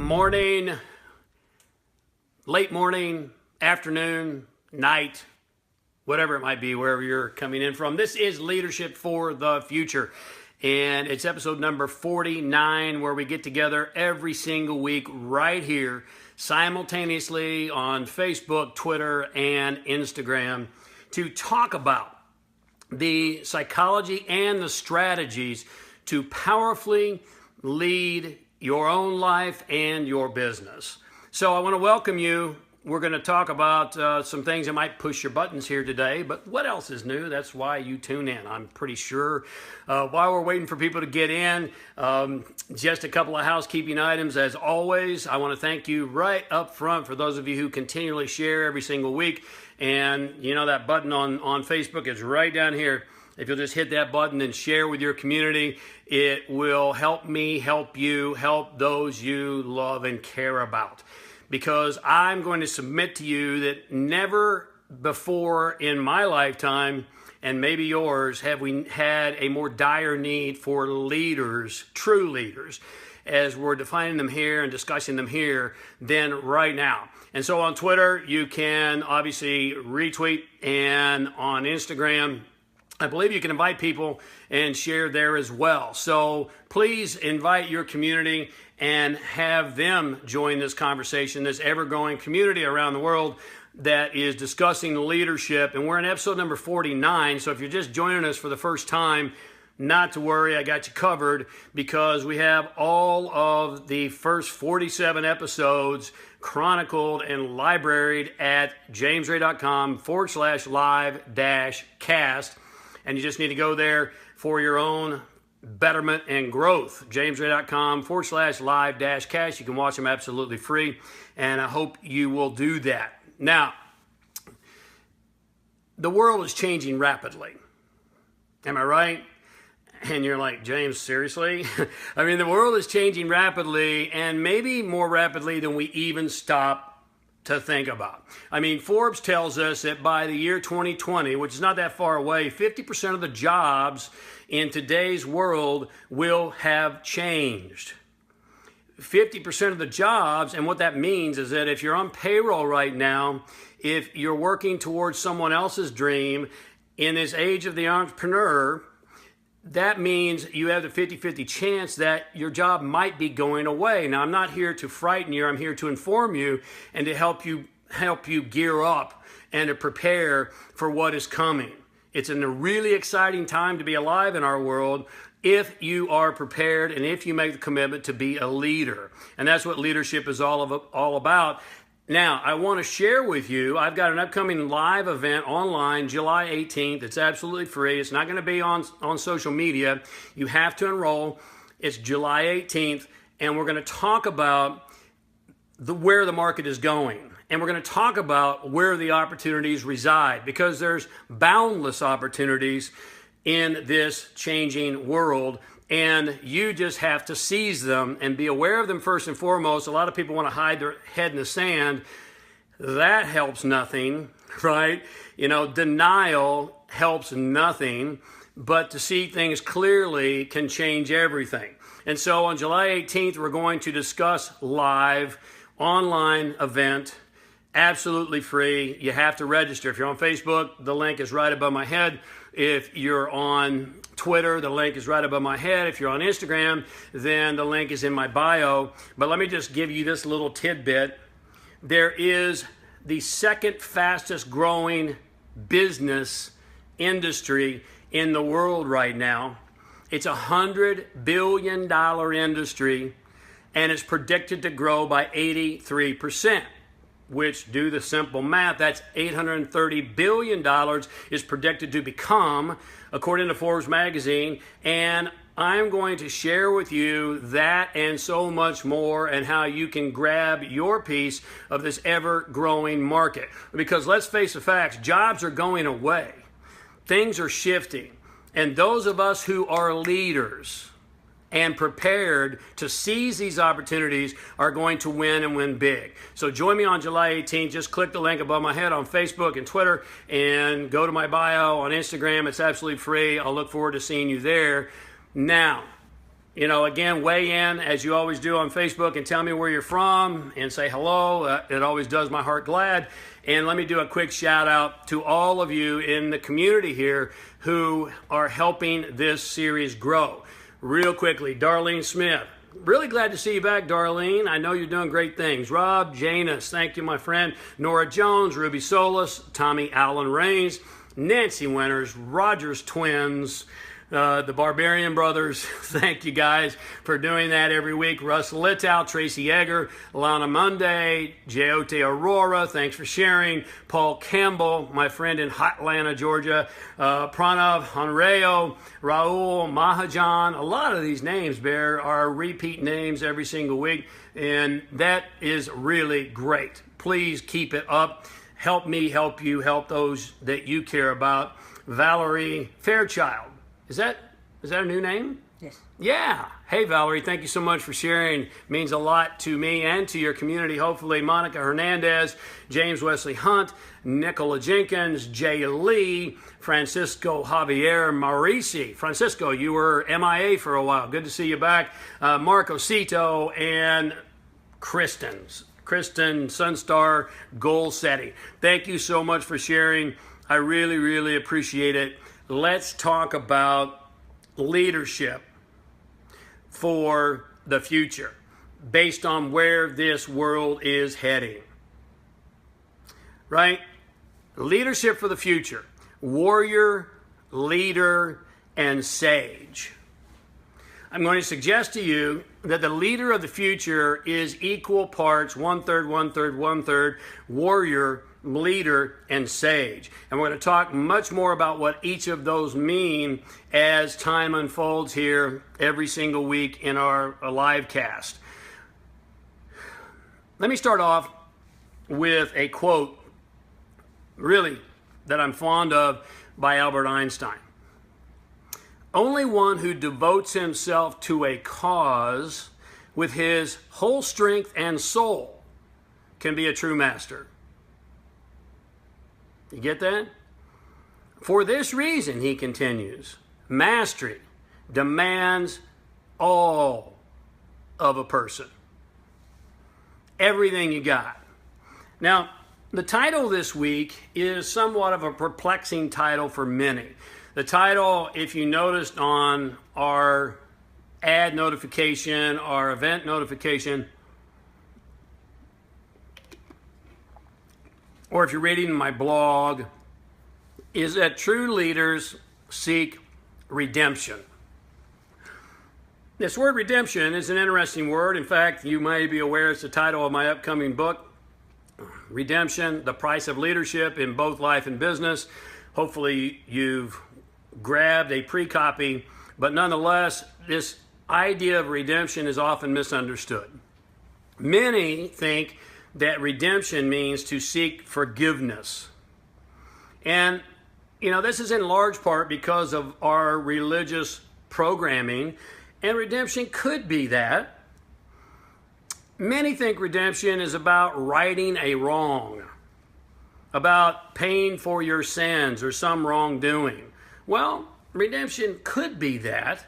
morning, late morning, afternoon, night, whatever it might be, wherever you're coming in from. This is Leadership for the Future, and it's episode number 49, where we get together every single week right here, simultaneously on Facebook, Twitter, and Instagram to talk about the psychology and the strategies to powerfully lead your own life and your business. So I want to welcome you. We're going to talk about some things that might push your buttons here today, but what else is new? That's why you tune in, I'm pretty sure. While we're waiting for people to get in, just a couple of housekeeping items. As always, I want to thank you right up front for those of you who continually share every single week. And you know that button on Facebook is right down here. If you'll just hit that button and share with your community, it will help me, help you, help those you love and care about. Because I'm going to submit to you that never before in my lifetime, and maybe yours, have we had a more dire need for leaders, true leaders, as we're defining them here and discussing them here, than right now. And so on Twitter, you can obviously retweet, and on Instagram, I believe you can invite people and share there as well. So please invite your community and have them join this conversation, this ever-growing community around the world that is discussing leadership. And we're in episode number 49, so if you're just joining us for the first time, not to worry, I got you covered, because we have all of the first 47 episodes chronicled and libraried at jamesray.com/live-cast. And you just need to go there for your own betterment and growth. jamesray.com/live-cast. You can watch them absolutely free, and I hope you will do that. Now, the world is changing rapidly. Am I right? And you're like, James, seriously? I mean, the world is changing rapidly, and maybe more rapidly than we even stop to think about. I mean, Forbes tells us that by the year 2020, which is not that far away, 50% of the jobs in today's world will have changed. 50% of the jobs, and what that means is that if you're on payroll right now, if you're working towards someone else's dream in this age of the entrepreneur, that means you have the 50-50 chance that your job might be going away. Now, I'm not here to frighten you. I'm here to inform you and to help you gear up and to prepare for what is coming. It's a really exciting time to be alive in our world if you are prepared and if you make the commitment to be a leader. And that's what leadership is all about. Now, I want to share with you, I've got an upcoming live event online, July 18th. It's absolutely free. It's not going to be on social media. You have to enroll. It's July 18th, and we're going to talk about where the market is going. And we're going to talk about where the opportunities reside, because there's boundless opportunities in this changing world. And you just have to seize them and be aware of them first and foremost. A lot of people want to hide their head in the sand. That helps nothing, right? You know, denial helps nothing, but to see things clearly can change everything. And so on July 18th, we're going to discuss live, online event, absolutely free. You have to register. If you're on Facebook, the link is right above my head. If you're on Twitter, the link is right above my head. If you're on Instagram, then the link is in my bio. But let me just give you this little tidbit. There is the second fastest growing business industry in the world right now. It's a $100 billion industry, and it's predicted to grow by 83%. Which, do the simple math, that's $830 billion is predicted to become, according to Forbes magazine. And I'm going to share with you that and so much more, and how you can grab your piece of this ever-growing market. Because let's face the facts, jobs are going away. Things are shifting. And those of us who are leaders and prepared to seize these opportunities are going to win, and win big. So join me on July 18th. Just click the link above my head on Facebook and Twitter, and go to my bio on Instagram. It's absolutely free. I'll look forward to seeing you there. Now, Again, weigh in as you always do on Facebook and tell me where you're from and say hello. It always does my heart glad. And let me do a quick shout out to all of you in the community here who are helping this series grow. Real quickly, Darlene Smith. Really glad to see you back, Darlene. I know you're doing great things. Rob Janus, thank you, my friend. Nora Jones, Ruby Solis, Tommy Allen Rains, Nancy Winters, Rogers Twins, the Barbarian Brothers, thank you guys for doing that every week. Russ Litow, Tracy Egger, Lana Monday, J.O.T. Aurora, thanks for sharing. Paul Campbell, my friend in Hotlanta, Georgia. Pranav Hanreo, Raul Mahajan. A lot of these names, Bear, are repeat names every single week, and that is really great. Please keep it up. Help me help you, help those that you care about. Valerie Fairchild. Is that a new name? Yes. Yeah. Hey, Valerie, thank you so much for sharing. It means a lot to me and to your community, hopefully. Monica Hernandez, James Wesley Hunt, Nicola Jenkins, Jay Lee, Francisco Javier Maurici. Francisco, you were MIA for a while. Good to see you back. Marco Cito and Kristen Sunstar Golsetti. Thank you so much for sharing. I really, really appreciate it. Let's talk about leadership for the future based on where this world is heading. Right? Leadership for the future. Warrior, leader, and sage. I'm going to suggest to you that the leader of the future is equal parts, 1/3, 1/3, 1/3, warrior, leader, and sage. And we're going to talk much more about what each of those mean as time unfolds here every single week in our live cast. Let me start off with a quote, really, that I'm fond of by Albert Einstein. Only one who devotes himself to a cause with his whole strength and soul can be a true master. You get that? For this reason, he continues, mastery demands all of a person. Everything you got. Now, the title this week is somewhat of a perplexing title for many. The title, if you noticed on our ad notification, our event notification, or if you're reading my blog, is that true leaders seek redemption. This word redemption is an interesting word. In fact, you may be aware it's the title of my upcoming book, Redemption, The Price of Leadership in Both Life and Business. Hopefully you've grabbed a pre-copy, but nonetheless, this idea of redemption is often misunderstood. Many think that redemption means to seek forgiveness. And, this is in large part because of our religious programming, and redemption could be that. Many think redemption is about righting a wrong, about paying for your sins or some wrongdoing. Well, redemption could be that.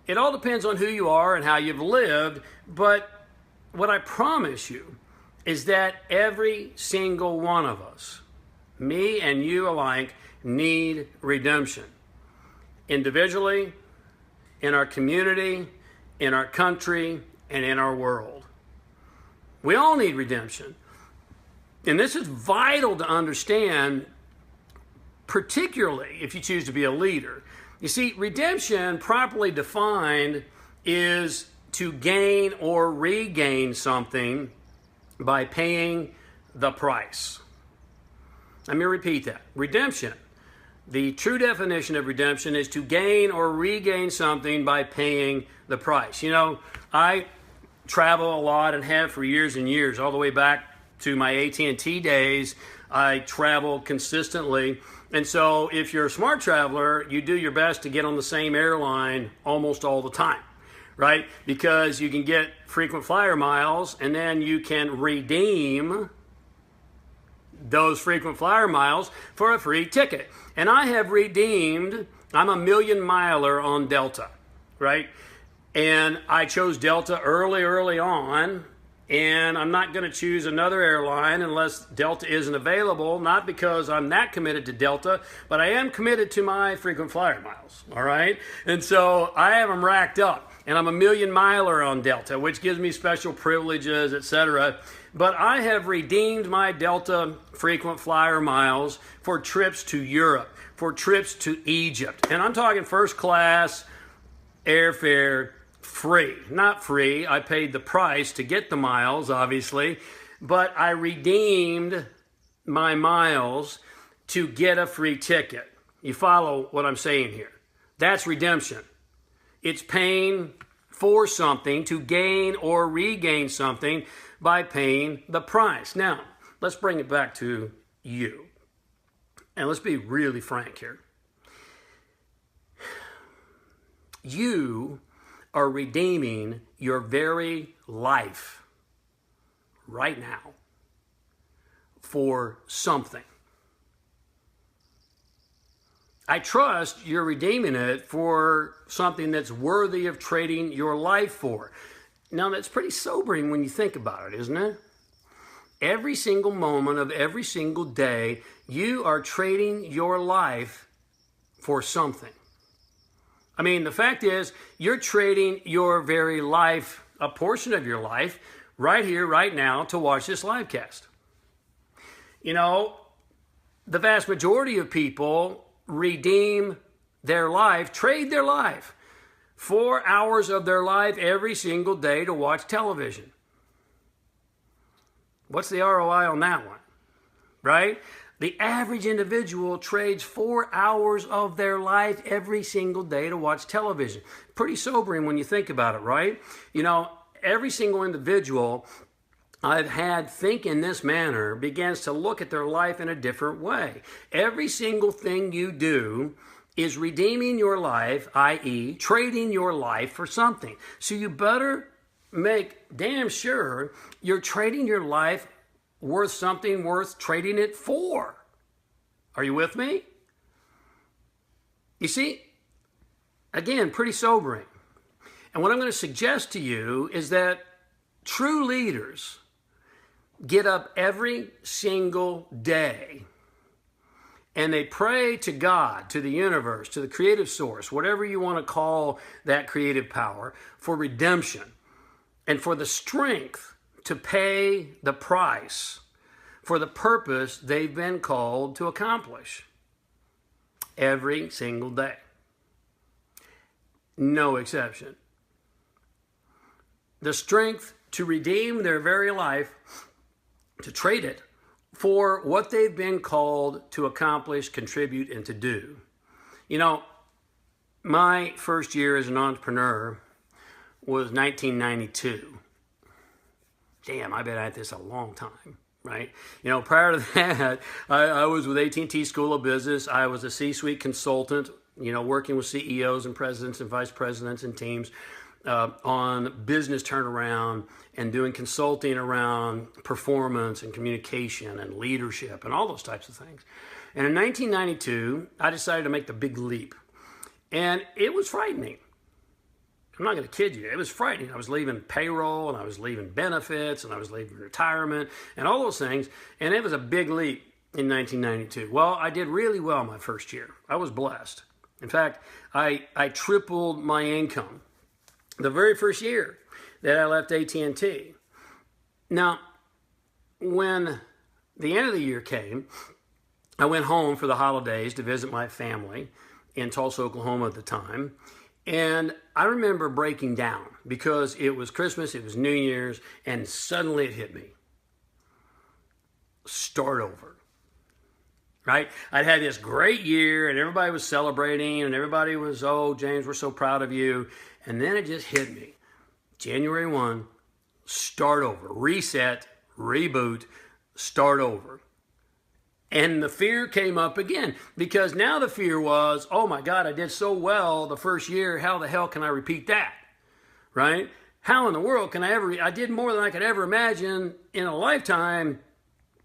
It all depends on who you are and how you've lived, but what I promise you is that every single one of us, me and you alike, need redemption. Individually, in our community, in our country, and in our world. We all need redemption. And this is vital to understand, particularly if you choose to be a leader. You see, redemption, properly defined, is to gain or regain something by paying the price. Let me repeat that. Redemption. The true definition of redemption is to gain or regain something by paying the price. I travel a lot and have for years and years, all the way back to my AT&T days. I travel consistently. And so if you're a smart traveler, you do your best to get on the same airline almost all the time, right? Because you can get frequent flyer miles, and then you can redeem those frequent flyer miles for a free ticket. And I have redeemed, I'm a million miler on Delta, right? And I chose Delta early on, and I'm not going to choose another airline unless Delta isn't available, not because I'm that committed to Delta, but I am committed to my frequent flyer miles, all right? And so I have them racked up, and I'm a million miler on Delta, which gives me special privileges, etc. But I have redeemed my Delta frequent flyer miles for trips to Europe, for trips to Egypt. And I'm talking first class, airfare, free. Not free. I paid the price to get the miles, obviously, but I redeemed my miles to get a free ticket. You follow what I'm saying here? That's redemption. It's paying for something to gain or regain something by paying the price. Now, let's bring it back to you. And let's be really frank here. You are redeeming your very life right now for something. I trust you're redeeming it for something that's worthy of trading your life for. Now, that's pretty sobering when you think about it, isn't it? Every single moment of every single day, you are trading your life for something. I mean, the fact is, you're trading your very life, a portion of your life, right here, right now, to watch this live cast. You know, the vast majority of people redeem their life, trade their life, 4 hours of their life every single day to watch television. What's the ROI on that one? Right? The average individual trades 4 hours of their life every single day to watch television. Pretty sobering when you think about it, right? You know, every single individual I've had think in this manner begins to look at their life in a different way. Every single thing you do is redeeming your life, i.e., trading your life for something. So you better make damn sure you're trading your life worth something worth trading it for. Are you with me? You see, again, pretty sobering. And what I'm going to suggest to you is that true leaders get up every single day and they pray to God, to the universe, to the creative source, whatever you want to call that creative power, for redemption and for the strength to pay the price for the purpose they've been called to accomplish every single day. No exception. The strength to redeem their very life, to trade it for what they've been called to accomplish, contribute, and to do. You know, my first year as an entrepreneur was 1992. Damn, I've been at this a long time, right? You know, prior to that, I was with AT&T School of Business. I was a C-suite consultant, you know, working with CEOs and presidents and vice presidents and teams on business turnaround and doing consulting around performance and communication and leadership and all those types of things. And in 1992, I decided to make the big leap. And it was frightening. I'm not going to kid you. It was frightening. I was leaving payroll, and I was leaving benefits, and I was leaving retirement, and all those things. And it was a big leap in 1992. Well, I did really well my first year. I was blessed. In fact, I tripled my income the very first year that I left AT&T. Now, when the end of the year came, I went home for the holidays to visit my family in Tulsa, Oklahoma at the time. And I remember breaking down because it was Christmas, it was New Year's, and suddenly it hit me. Start over, right? I'd had this great year and everybody was celebrating and everybody was, oh, James, we're so proud of you. And then it just hit me. January 1, start over, reset, reboot, start over. And the fear came up again because now the fear was, oh my God, I did so well the first year. How the hell can I repeat that? Right? How in the world can I did more than I could ever imagine in a lifetime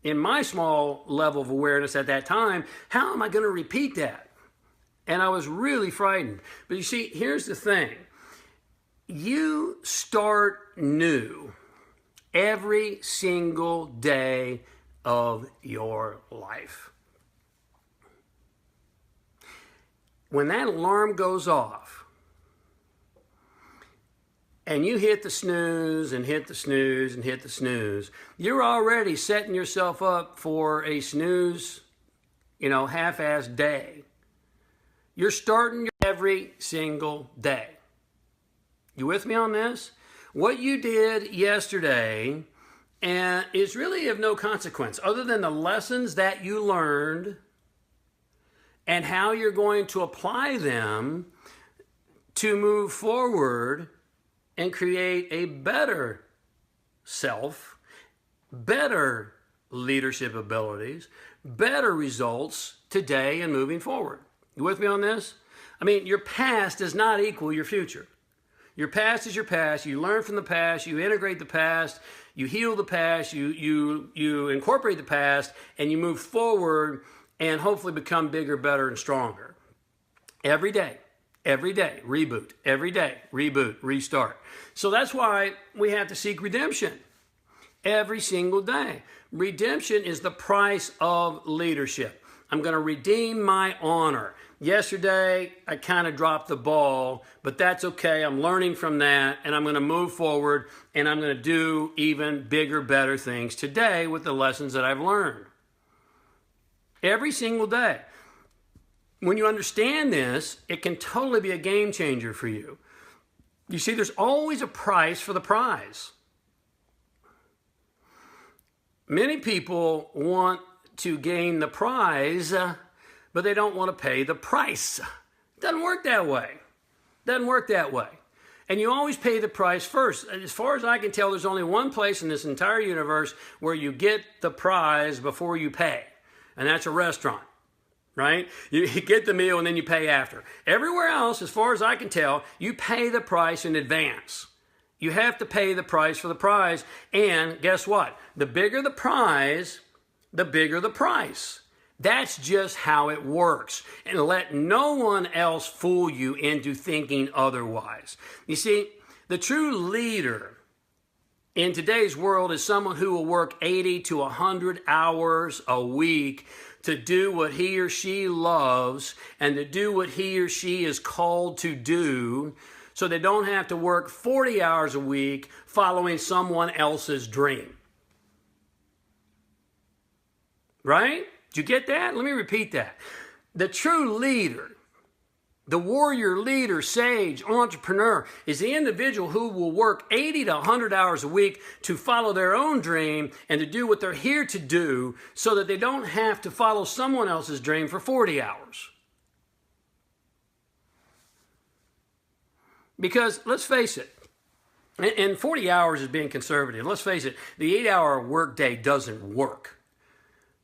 in my small level of awareness at that time. How am I going to repeat that? And I was really frightened. But you see, here's the thing. you start new every single day of your life. When that alarm goes off and you hit the snooze and hit the snooze and hit the snooze, you're already setting yourself up for a snooze, half-assed day. You're starting every single day. You with me on this? What you did yesterday is really of no consequence other than the lessons that you learned and how you're going to apply them to move forward and create a better self, better leadership abilities, better results today and moving forward. You with me on this? I mean, your past does not equal your future. Your past is your past. You learn from the past. You integrate the past. You heal the past. You incorporate the past, and you move forward and hopefully become bigger, better, and stronger. Every day, reboot. Every day, reboot, restart. So that's why we have to seek redemption every single day. Redemption is the price of leadership. I'm going to redeem my honor. Yesterday, I kind of dropped the ball, but that's okay. I'm learning from that, and I'm going to move forward, and I'm going to do even bigger, better things today with the lessons that I've learned. Every single day. When you understand this, it can totally be a game changer for you. You see, there's always a price for the prize. Many people want to gain the prize, but they don't want to pay the price. It doesn't work that way. And you always pay the price first. As far as I can tell, there's only one place in this entire universe where you get the prize before you pay. And that's a restaurant, right? You get the meal and then you pay after. Everywhere else, as far as I can tell, you pay the price in advance. You have to pay the price for the prize. And guess what? The bigger the prize, the bigger the price. That's just how it works. And let no one else fool you into thinking otherwise. You see, the true leader in today's world is someone who will work 80 to 100 hours a week to do what he or she loves and to do what he or she is called to do, so they don't have to work 40 hours a week following someone else's dream. Right? Did you get that? Let me repeat that. The true leader, the warrior leader, sage, entrepreneur, is the individual who will work 80 to 100 hours a week to follow their own dream and to do what they're here to do so that they don't have to follow someone else's dream for 40 hours. Because let's face it, and 40 hours is being conservative. Let's face it, the 8-hour workday doesn't work.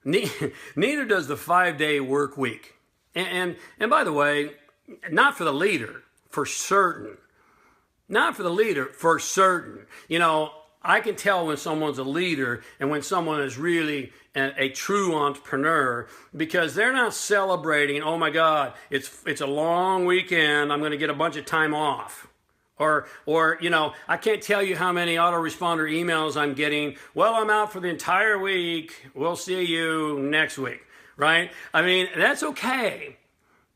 Neither does the 5-day work week. And by the way, not for the leader, for certain. Not for the leader, for certain. I can tell when someone's a leader and when someone is really a true entrepreneur, because they're not celebrating, oh my God, it's a long weekend, I'm going to get a bunch of time off. Or I can't tell you how many autoresponder emails I'm getting. Well, I'm out for the entire week. We'll see you next week, right? I mean, that's okay.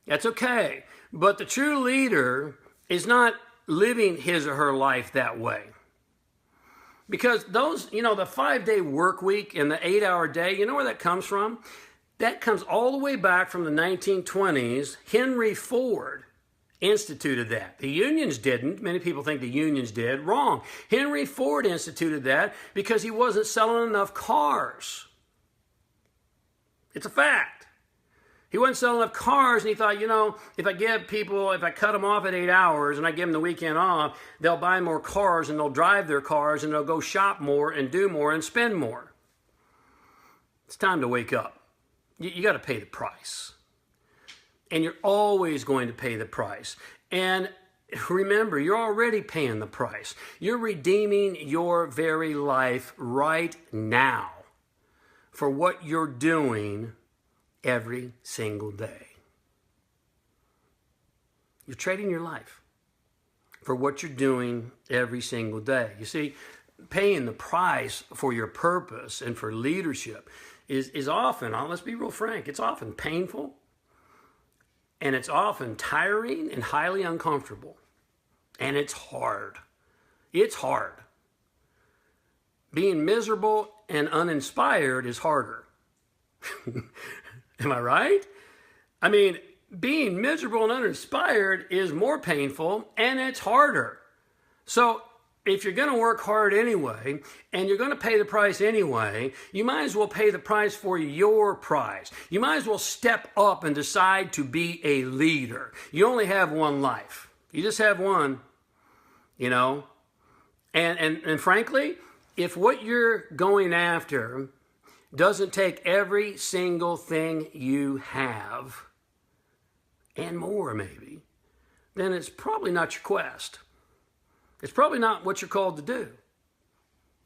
That's okay. But the true leader is not living his or her life that way. Because those, the 5-day work week and the 8-hour day, you know where that comes from? That comes all the way back from the 1920s. Henry Ford instituted that. The unions didn't. Many people think the unions did. Wrong. Henry Ford instituted that because he wasn't selling enough cars. It's a fact. He wasn't selling enough cars, and he thought, if I cut them off at 8 hours and I give them the weekend off, they'll buy more cars and they'll drive their cars and they'll go shop more and do more and spend more. It's time to wake up. You got to pay the price. And you're always going to pay the price. And remember, you're already paying the price. You're redeeming your very life right now for what you're doing every single day. You're trading your life. for what you're doing every single day. You see, paying the price for your purpose and for leadership is often, let's be real frank, it's often painful, and it's often tiring and highly uncomfortable. And it's hard. It's hard. Being miserable and uninspired is harder. Am I right? I mean, being miserable and uninspired is more painful and it's harder. So if you're going to work hard anyway and you're going to pay the price anyway, you might as well pay the price for your prize. You might as well step up and decide to be a leader. You only have one life. You just have one, you know. And frankly, if what you're going after doesn't take every single thing you have, and more maybe, then it's probably not your quest. It's probably not what you're called to do.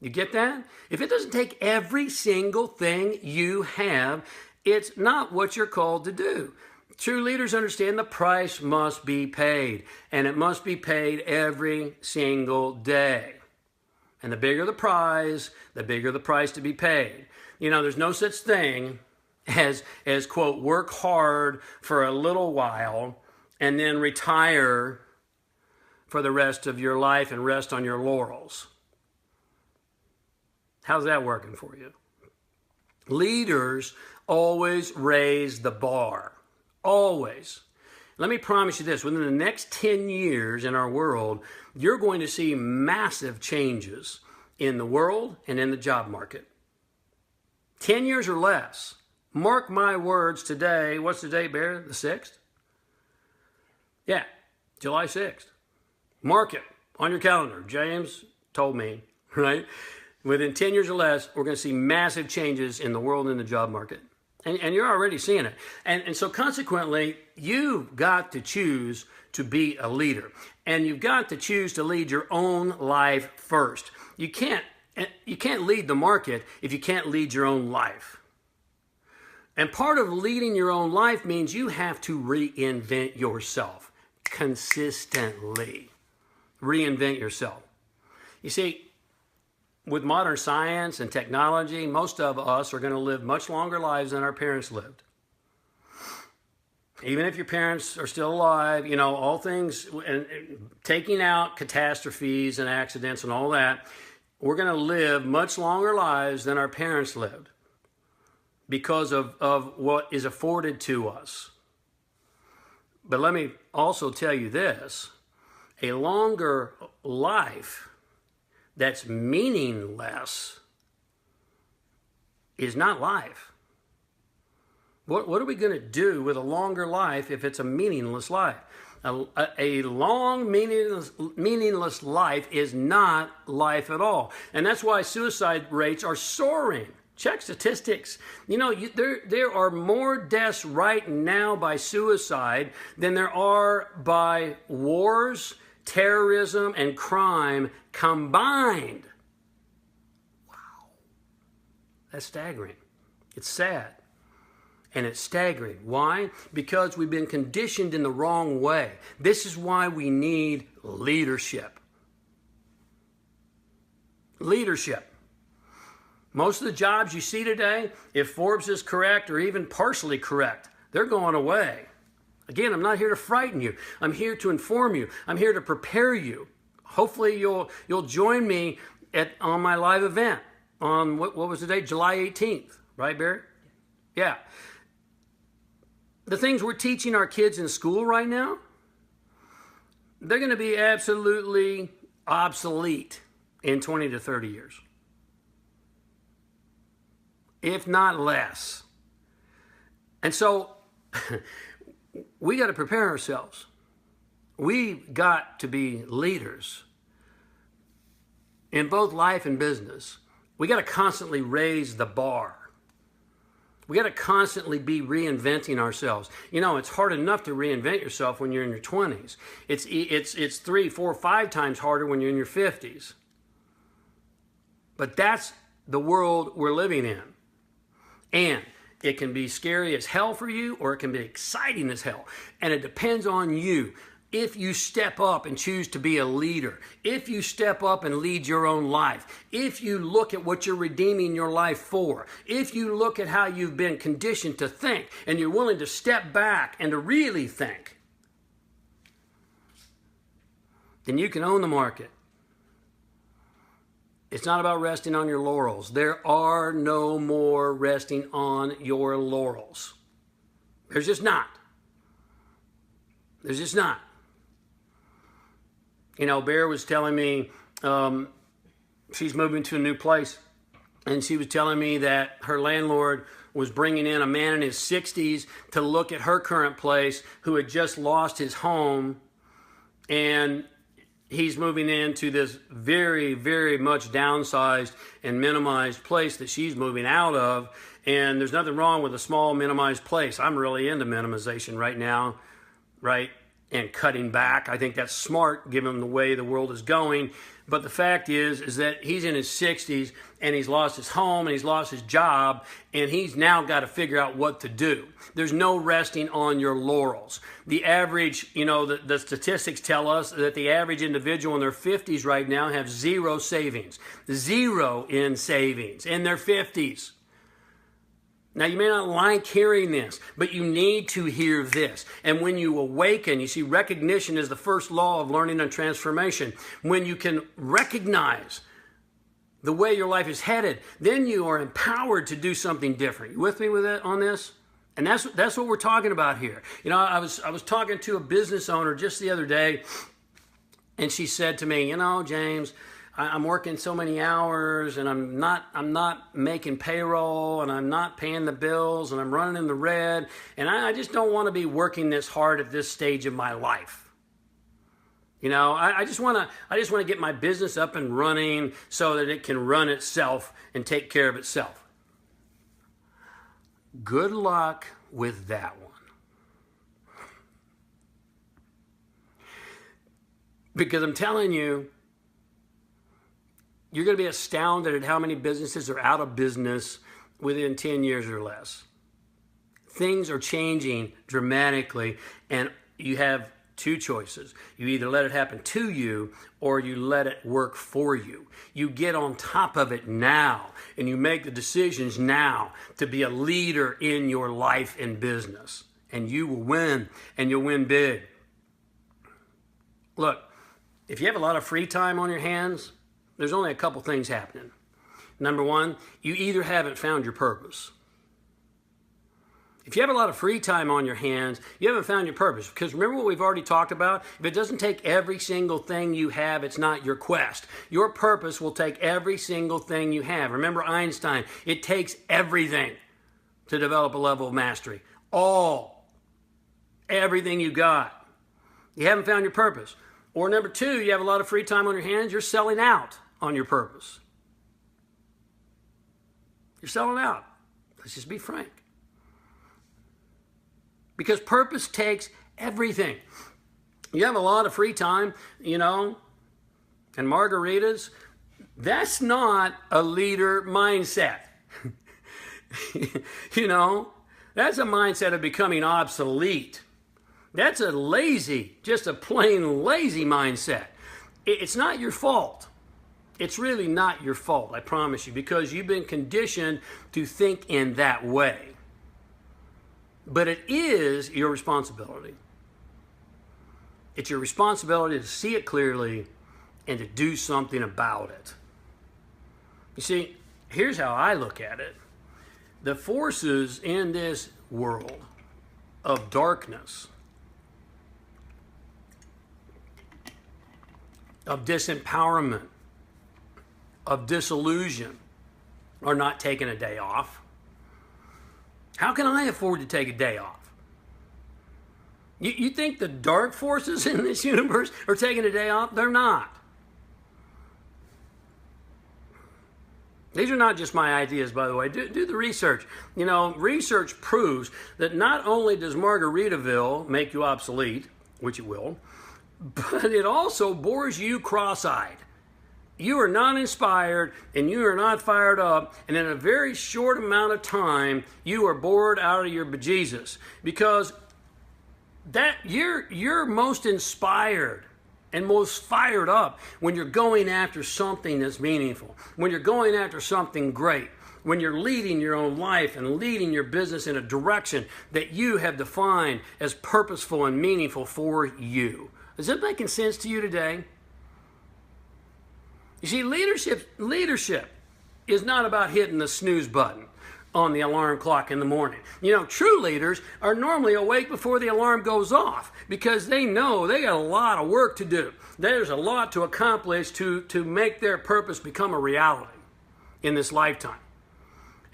You get that? If it doesn't take every single thing you have, it's not what you're called to do. True leaders understand the price must be paid, and it must be paid every single day. And the bigger the prize, the bigger the price to be paid. You know, there's no such thing as quote, work hard for a little while and then retire for the rest of your life and rest on your laurels. How's that working for you? Leaders always raise the bar. Always. Let me promise you this. Within the next 10 years in our world, you're going to see massive changes in the world and in the job market. 10 years or less. Mark my words today. What's the date, Bear? The 6th? Yeah, July 6th. Mark it on your calendar. James told me, right? Within 10 years or less, we're going to see massive changes in the world and in the job market. And you're already seeing it. And so consequently, you've got to choose to be a leader. And you've got to choose to lead your own life first. You can't lead the market if you can't lead your own life. And part of leading your own life means you have to reinvent yourself consistently. Reinvent yourself. You see, with modern science and technology, most of us are going to live much longer lives than our parents lived. Even if your parents are still alive, you know, all things, and taking out catastrophes and accidents and all that, we're going to live much longer lives than our parents lived because of what is afforded to us. But let me also tell you this, a longer life that's meaningless is not life. What are we going to do with a longer life if it's a meaningless life? A long, meaningless life is not life at all. And that's why suicide rates are soaring. Check statistics. You know, there are more deaths right now by suicide than there are by wars, terrorism, and crime combined. Wow. That's staggering. It's sad. And it's staggering. Why? Because we've been conditioned in the wrong way. This is why we need leadership. Leadership. Most of the jobs you see today, if Forbes is correct or even partially correct, they're going away. Again, I'm not here to frighten you. I'm here to inform you. I'm here to prepare you. Hopefully you'll join me on my live event on, what was the date? July 18th. Right, Barry? Yeah. The things we're teaching our kids in school right now, they're going to be absolutely obsolete in 20 to 30 years. If not less. And so we got to prepare ourselves. We've got to be leaders in both life and business. We got to constantly raise the bar. We got to constantly be reinventing ourselves. You know, it's hard enough to reinvent yourself when you're in your 20s. It's 3, 4, 5 times harder when you're in your 50s. But that's the world we're living in. And it can be scary as hell for you, or it can be exciting as hell. And it depends on you. if you step up and choose to be a leader, if you step up and lead your own life, if you look at what you're redeeming your life for, if you look at how you've been conditioned to think and you're willing to step back and to really think, then you can own the market. It's not about resting on your laurels. There are no more resting on your laurels. There's just not. There's just not. You know, Bear was telling me she's moving to a new place, and she was telling me that her landlord was bringing in a man in his 60s to look at her current place who had just lost his home, and he's moving into this very, very much downsized and minimized place that she's moving out of, and there's nothing wrong with a small minimized place. I'm really into minimization right now, right? And cutting back. I think that's smart given the way the world is going. But the fact is that he's in his 60s and he's lost his home and he's lost his job and he's now got to figure out what to do. There's no resting on your laurels. The average, you know, the statistics tell us that the average individual in their 50s right now have zero savings. Zero in savings in their 50s. Now, you may not like hearing this, but you need to hear this. And when you awaken, you see, recognition is the first law of learning and transformation. When you can recognize the way your life is headed, then you are empowered to do something different. You with me with it on this? And that's what we're talking about here. You know, I was talking to a business owner just the other day, and she said to me, you know, James, I'm working so many hours and I'm not making payroll and I'm not paying the bills and I'm running in the red and I just don't want to be working this hard at this stage of my life. You know, I just want to get my business up and running so that it can run itself and take care of itself. Good luck with that one. Because I'm telling you, you're going to be astounded at how many businesses are out of business within 10 years or less. Things are changing dramatically, and you have two choices. You either let it happen to you or you let it work for you. You get on top of it now, and you make the decisions now to be a leader in your life and business, and you will win, and you'll win big. Look, if you have a lot of free time on your hands, there's only a couple things happening. Number one, you either haven't found your purpose. If you have a lot of free time on your hands, you haven't found your purpose. Because remember what we've already talked about? If it doesn't take every single thing you have, it's not your quest. Your purpose will take every single thing you have. Remember Einstein, it takes everything to develop a level of mastery. Everything you got. You haven't found your purpose. Or number two, you have a lot of free time on your hands, you're selling out on your purpose. You're selling out. Let's just be frank. Because purpose takes everything. You have a lot of free time, you know, and margaritas. That's not a leader mindset. You know, that's a mindset of becoming obsolete. That's a lazy, just a plain lazy mindset. It's not your fault. It's really not your fault, I promise you, because you've been conditioned to think in that way. But it is your responsibility. It's your responsibility to see it clearly and to do something about it. You see, here's how I look at it. The forces in this world of darkness, of disempowerment, of disillusion, are not taking a day off. How can I afford to take a day off? You think the dark forces in this universe are taking a day off? They're not. These are not just my ideas, by the way. Do the research. You know, research proves that not only does Margaritaville make you obsolete, which it will, but it also bores you cross-eyed. You are not inspired and you are not fired up, and in a very short amount of time, you are bored out of your bejesus. Because that you're most inspired and most fired up when you're going after something that's meaningful, when you're going after something great, when you're leading your own life and leading your business in a direction that you have defined as purposeful and meaningful for you. Is that making sense to you today? You see, leadership is not about hitting the snooze button on the alarm clock in the morning. You know, true leaders are normally awake before the alarm goes off because they know they got a lot of work to do. There's a lot to accomplish to make their purpose become a reality in this lifetime.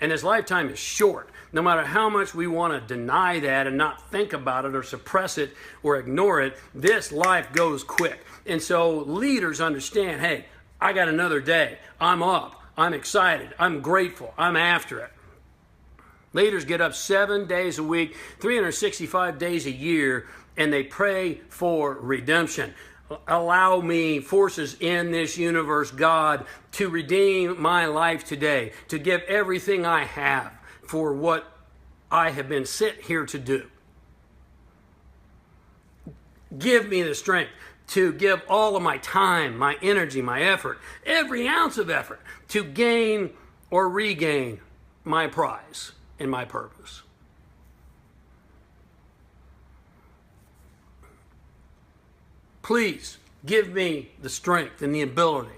And this lifetime is short. No matter how much we want to deny that and not think about it or suppress it or ignore it, this life goes quick. And so leaders understand, hey, I got another day. I'm up. I'm excited. I'm grateful. I'm after it. Leaders get up 7 days a week, 365 days a year, and they pray for redemption. Allow me, forces in this universe, God, to redeem my life today, to give everything I have for what I have been sent here to do. Give me the strength to give all of my time, my energy, my effort, every ounce of effort to gain or regain my prize and my purpose. Please give me the strength and the ability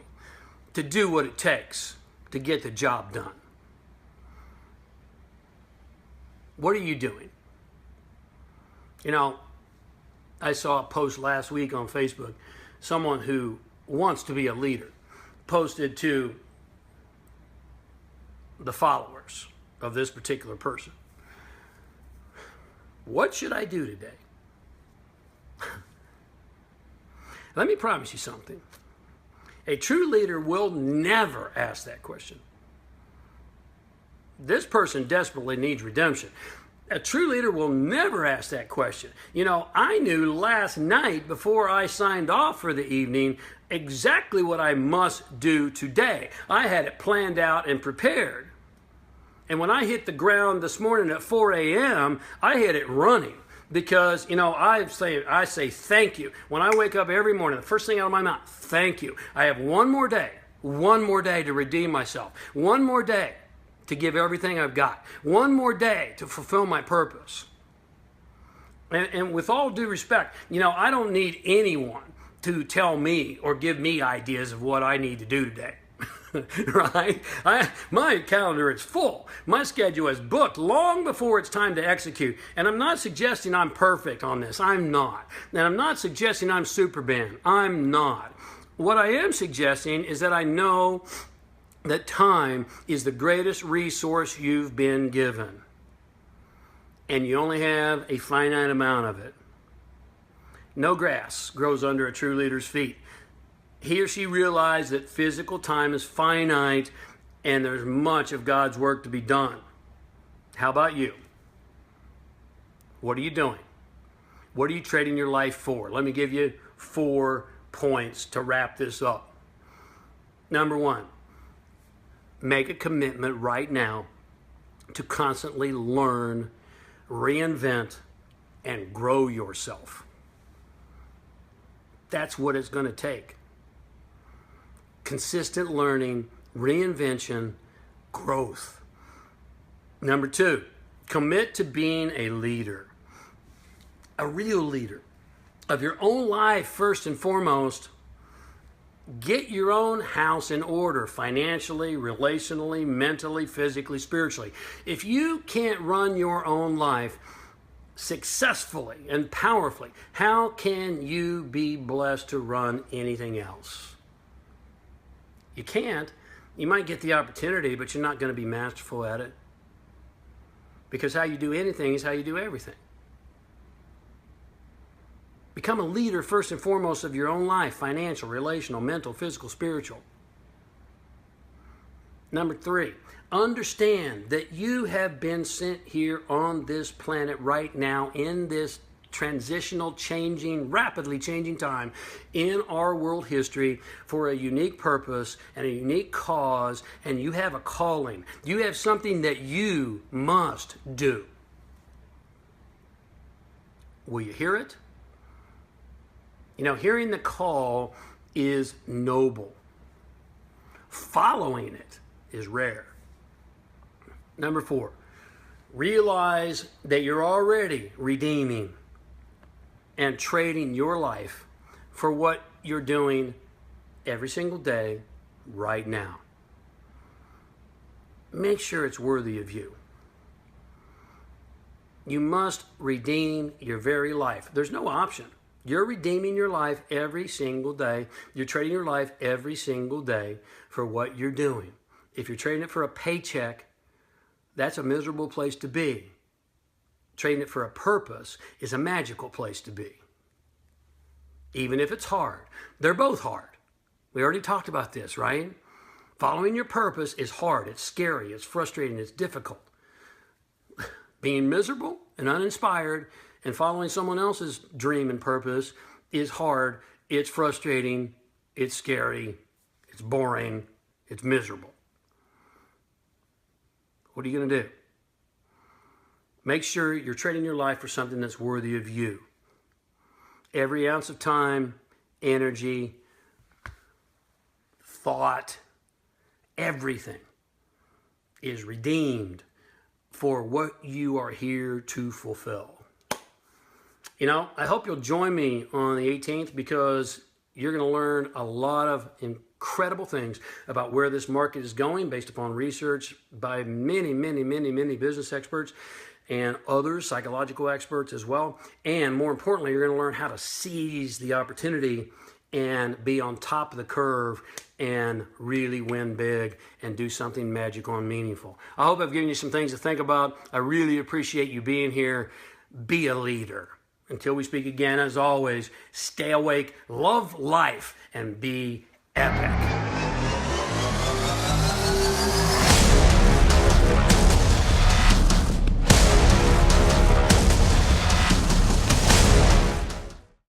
to do what it takes to get the job done. What are you doing? You know, I saw a post last week on Facebook. Someone who wants to be a leader posted to the followers of this particular person, what should I do today? Let me promise you something. A true leader will never ask that question. This person desperately needs redemption. A true leader will never ask that question. You know, I knew last night before I signed off for the evening exactly what I must do today. I had it planned out and prepared. And when I hit the ground this morning at 4 a.m., I hit it running. Because, you know, I say thank you. When I wake up every morning, the first thing out of my mouth, thank you. I have one more day to redeem myself. One more day to give everything I've got. One more day to fulfill my purpose. And with all due respect, you know, I don't need anyone to tell me or give me ideas of what I need to do today. Right? My calendar is full. My schedule is booked long before it's time to execute. And I'm not suggesting I'm perfect on this. I'm not. And I'm not suggesting I'm Superman. I'm not. What I am suggesting is that I know that time is the greatest resource you've been given. And you only have a finite amount of it. No grass grows under a true leader's feet. He or she realized that physical time is finite and there's much of God's work to be done. How about you? What are you doing? What are you trading your life for? Let me give you 4 points to wrap this up. Number 1, make a commitment right now to constantly learn, reinvent, and grow yourself. That's what it's going to take. Consistent learning, reinvention, growth. Number 2, commit to being a leader, a real leader of your own life first and foremost. Get your own house in order financially, relationally, mentally, physically, spiritually. If you can't run your own life successfully and powerfully, how can you be blessed to run anything else? You can't. You might get the opportunity, but you're not going to be masterful at it. Because how you do anything is how you do everything. Become a leader first and foremost of your own life, financial, relational, mental, physical, spiritual. Number 3, understand that you have been sent here on this planet right now in this transitional, changing, rapidly changing time in our world history for a unique purpose and a unique cause, and you have a calling. You have something that you must do. Will you hear it? Hearing the call is noble. Following it is rare. Number 4, realize that you're already redeeming and trading your life for what you're doing every single day right now. Make sure it's worthy of you. You must redeem your very life. There's no option. You're redeeming your life every single day. You're trading your life every single day for what you're doing. If you're trading it for a paycheck, that's a miserable place to be. Trading it for a purpose is a magical place to be. Even if it's hard. They're both hard. We already talked about this, right? Following your purpose is hard. It's scary. It's frustrating. It's difficult. Being miserable and uninspired and following someone else's dream and purpose is hard. It's frustrating. It's scary. It's boring. It's miserable. What are you going to do? Make sure you're trading your life for something that's worthy of you. Every ounce of time, energy, thought, everything is redeemed for what you are here to fulfill. I hope you'll join me on the 18th because you're going to learn a lot of incredible things about where this market is going based upon research by many, many, many, many business experts and others, psychological experts as well. And more importantly, you're going to learn how to seize the opportunity and be on top of the curve and really win big and do something magical and meaningful. I hope I've given you some things to think about. I really appreciate you being here. Be a leader. Until we speak again, as always, stay awake, love life, and be epic.